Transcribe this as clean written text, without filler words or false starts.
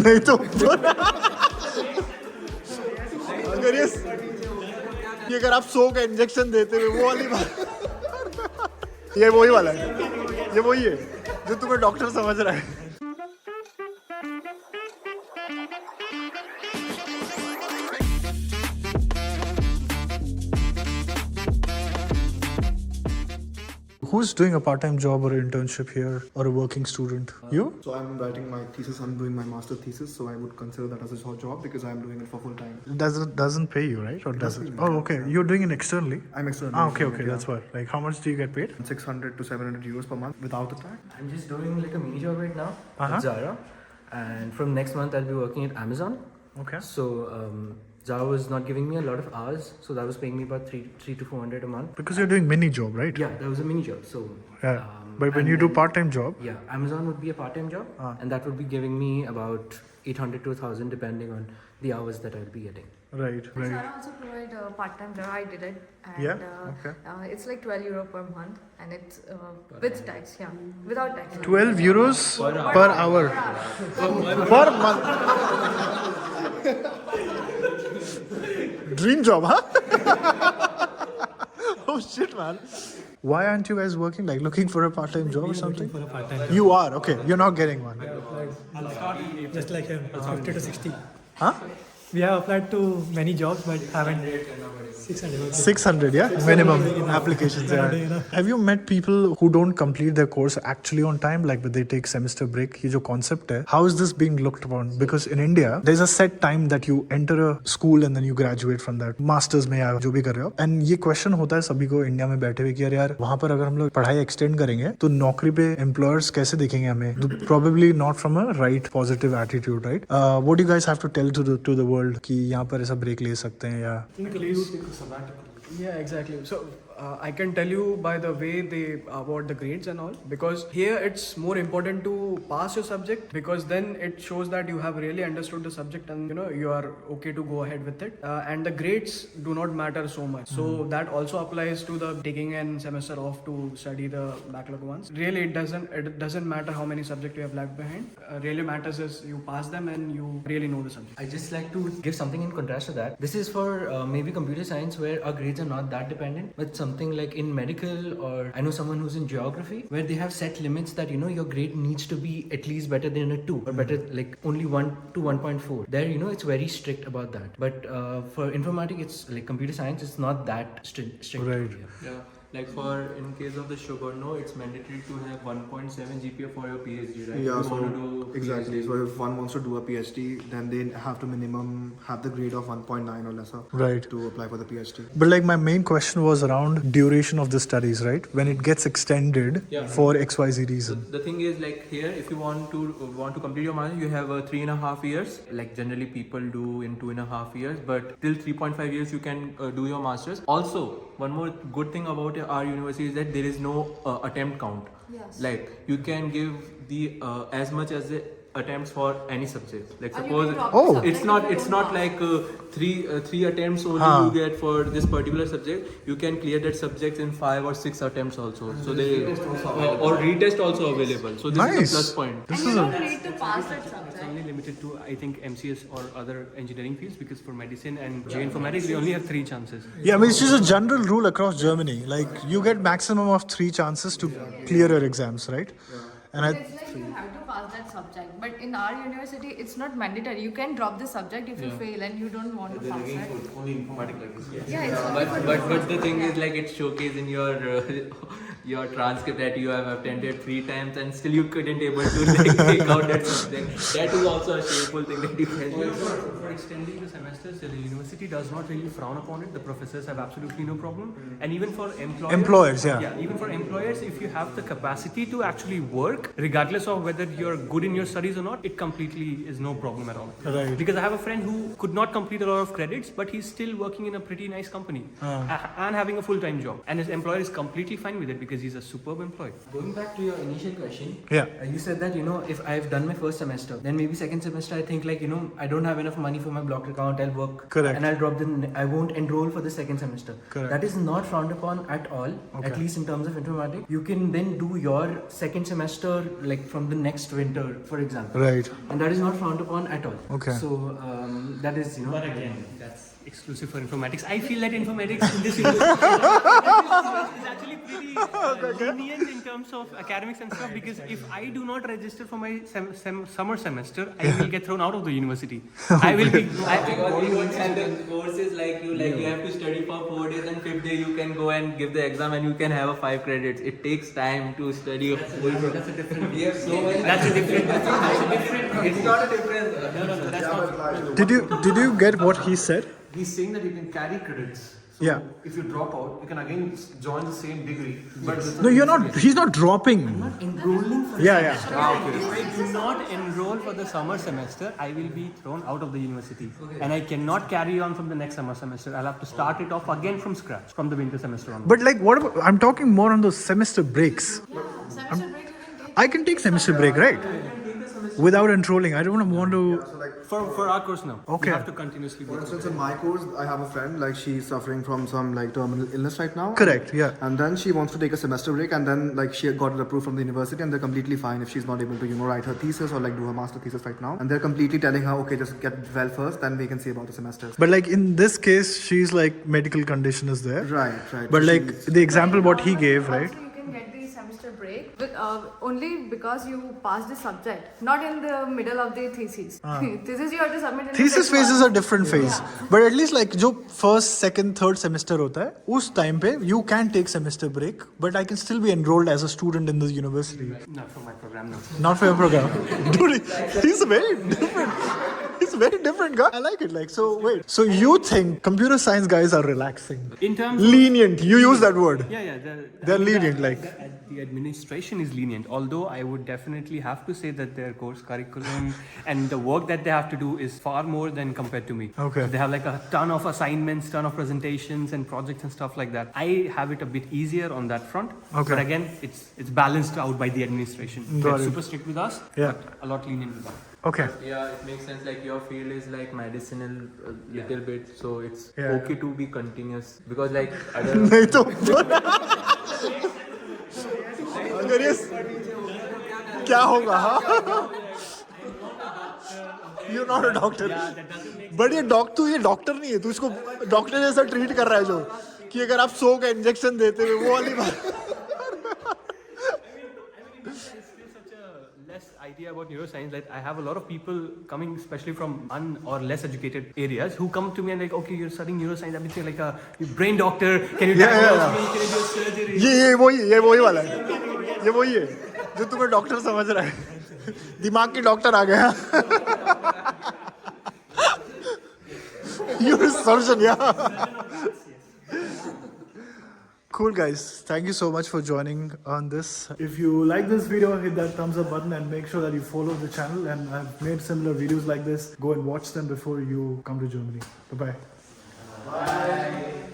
नहीं तो अगर आप 100 का इंजेक्शन देते हुए वो वाली बात ये वही वाला है, ये वही है जो तुम्हें डॉक्टर समझ रहा है. Who's doing a part-time job or an internship here or a working student? You? So I'm writing my thesis. I'm doing my master thesis. So I would consider that as a job because I'm doing it for full time. Doesn't pay you, right? Or does it? Oh, okay. You're doing it externally. I'm external. Okay. That's what. Like, how much do you get paid? 600 to 700 euros per month without the tax. I'm just doing like a mini job right now at Zara, and from next month I'll be working at Amazon. Okay. So Zara was not giving me a lot of hours, so that was paying me about 3 to 400 a month. Because you're doing mini job, right? Yeah, that was a mini job. So Yeah. But when you do part-time job, yeah, Amazon would be a part-time job, and that would be giving me about 800 to 1,000 depending on the hours that I'll be getting. right. Zara also provide a part-time job. I did it. And, Yeah? Okay. It's like 12 euro per month, and it's with tax. Yeah, without tax. 12 euros per hour. Per month. Dream job, huh? Oh shit, man. Why aren't you guys working? Like looking for a part-time job or something? For a part-time job. You are? Okay. You're not getting one. Just like him, 50 to 60. Huh? We have applied to many jobs but haven't 600. 600, yeah? Minimum applications, yeah. Have you met people who don't complete their course actually on time, like when they take semester break? ये जो concept है, how is this being looked upon? Because in India, there's a set time that you enter a school and then you graduate from that. Masters में या जो भी कर रहे हो. And ये question होता है सभी को इंडिया में बैठे हुए कि यार वहाँ पर अगर हम लोग पढ़ाई extend करेंगे तो नौकरी पे employers कैसे देखेंगे हमें? Probably not from a right positive attitude, right? What do you guys have to tell to the world कि यहाँ पर ऐसा break ले सकते हैं या? Yeah, exactly. So I can tell you by the way they award the grades and all, because here it's more important to pass your subject, because then it shows that you have really understood the subject and you are okay to go ahead with it. And the grades do not matter so much. So that also applies to the taking an semester off to study the backlog ones. Really, it doesn't matter how many subjects you have left behind. Really matters is you pass them and you really know the subject. I just like to give something in contrast to that. This is for maybe computer science where our grades are not that dependent, but something like in medical, or I know someone who's in geography where they have set limits that your grade needs to be at least better than a 2 or better like only 1 to 1.4. There it's very strict about that. But for informatics, it's like computer science, it's not that strict. Right. Yeah. Like in case of the sugar, it's mandatory to have 1.7 GPA for your PhD, right? Yeah, you so want to do exactly. PhD. So if one wants to do a PhD, then they have to minimum have the grade of 1.9 or lesser, Right. to apply for the PhD. But like my main question was around duration of the studies, right? When it gets extended for XYZ reason. The thing is, like here, if you want to complete your master, you have 3.5 years. Like generally people do in 2.5 years, but till 3.5 years you can do your masters. Also, one more good thing about our university is that there is no attempt count. Yes. Like you can give the as much as the attempts for any subject. Like And you suppose can drop the subject it's not if you it's don't not pass. like three attempts only you get for this particular subject. You can clear that subject in 5 or 6 attempts also. So they or retest also available. So this Nice. is a plus point. This And is you a don't need to pass that It's subject. only limited to, I think, MCS or other engineering fields, because for medicine and geoinformatics, we only have 3 chances. Yeah, I mean, it's just a general rule across Germany. Like, you get maximum of 3 chances to clear your exams, right? And It's like you have to pass that subject. But in our university, it's not mandatory. You can drop the subject if you fail and you don't want to pass it. Only informatics like this. Yeah, it's only for But the thing is, like, it's showcased in your transcript that you have attended 3 times and still you couldn't able to like take out that subject. That is also a shameful thing that you can do. For extending the semesters, the university does not really frown upon it. The professors have absolutely no problem. And even for Employers, yeah. Yeah, even for employers, if you have the capacity to actually work, regardless of whether you're good in your studies or not, it completely is no problem at all. Right. Because I have a friend who could not complete a lot of credits, but he's still working in a pretty nice company and having a full-time job. And his employer is completely fine with it, because he's a superb employee. Going back to your initial question, Yeah. you said that if I've done my first semester, then maybe second semester I think like I don't have enough money for my blocked account. I'll work, Correct. and I'll drop I won't enroll for the second semester. Correct. That is not frowned upon at all. Okay. At least in terms of informatics, you can then do your second semester like from the next winter, for example. Right. And that is not frowned upon at all. Okay. So that is But again, that's exclusive for informatics. I feel that informatics in this university is actually pretty lenient in terms of academics and stuff, because if I do not register for my summer semester, I will get thrown out of the university. I will be. And the course is like you have to study for 4 days, and 5th day you can go and give the exam and you can have a 5 credits. It takes time to study a full. That's a different. We have so many. That's a different. That's a different. It's not a difference. No, that's not. Did you get what he said? He's saying that you can carry credits. So Yeah. if you drop out, you can again join the same degree. But with No, you're not. He's not dropping. enrolling for Yeah. If I do not enroll for the summer semester, I will be thrown out of the university, and I cannot carry on from the next summer semester. I'll have to start it off again from scratch from the winter semester on. But like, what about? I'm talking more on those semester breaks. Semester break you can take. I can take semester break, right? Without enrolling. I don't want to. For our course now, Okay. you have to continuously be. For instance, in my course, I have a friend, like she's suffering from some like terminal illness right now. Correct. Yeah. And then she wants to take a semester break, and then like she got it approved from the university, and they're completely fine if she's not able to write her thesis or like do her master thesis right now. And they're completely telling her, okay, just get well first, then we can see about the semesters. But like in this case, she's like medical condition is there. Right. But like the example what he gave, right? Also, you can get the semester break with, only because you passed the subject, not in the middle of the thesis. Thesis you have to submit in Thesis the phase is a different phase. But at least like जो first, second, third semester होता है, उस time पे you can take semester break, but I can still be enrolled as a student in the university. Not for my program, no. Not for your program. Dude, he's very different. He's a very different guy. I like it. Like, so wait. So you think computer science guys are relaxing? In terms of Lenient. You use that word. Yeah. They're lenient, like. The administration is lenient, although I would definitely have to say that their course curriculum and the work that they have to do is far more than compared to me. Okay. They have like a ton of assignments, ton of presentations and projects and stuff like that. I have it a bit easier on that front. Okay. But again, it's balanced out by the administration. Got They're it. super strict with us, Yeah. but a lot lenient with us. Okay. Yeah, it makes sense. Like your field is like medicinal a little bit, so it's Yeah. okay to be continuous because like other. नहीं तो अगर ये क्या होगा हाँ You're not a doctor. But ये doctor नहीं है तू इसको डॉक्टर जैसा ट्रीट कर रहा है जो कि अगर आप 100 का इंजेक्शन देते हुए वो वाली बात Less idea about neuroscience. Like I have a lot of people coming, especially from or less educated areas, who come to me and like, okay, you're studying neuroscience. I've been saying like a brain doctor. Can you diagnose me? Can you do surgery? ये वही वाला है ये वही है जो तुम्हें doctor समझ रहा है दिमाग के डॉक्टर आ गया You're a surgeon, yeah. Cool guys, thank you so much for joining on this. If you like this video, hit that thumbs up button and make sure that you follow the channel, and I've made similar videos like this. Go and watch them before you come to Germany. Bye bye.